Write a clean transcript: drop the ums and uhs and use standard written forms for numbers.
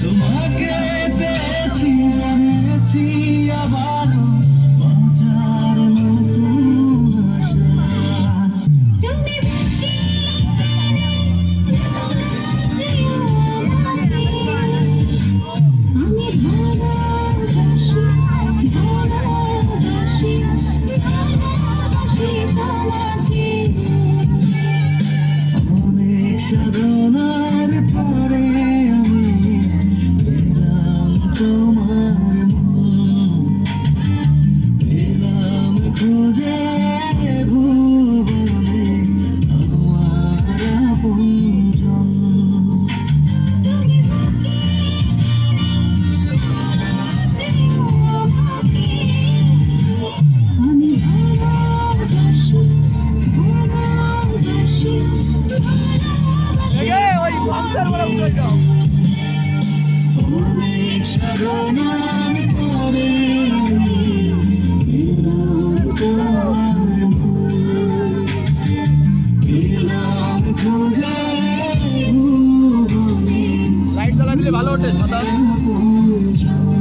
তোমাকে পেয়েছি পেয়েছি আবারও বাঁচার নতুন আশা। তুমি আমি ভালোবাসি ভালোবাসি ভালোবাসি তোমাকে। অনেক সাধনার পরে আমি পেলাম তোমার মন, পেলাম খুঁজে ভুবনে আমার আপনজন। আমি ভালোবাসি ভালোবাসি অনেক সাধনার পরে আমি পেলাম তোমার মন, পেলাম খুঁজে ভুবনে লাইট জ্বালা দিলে ভালো ওঠে সাদা। আপনজন।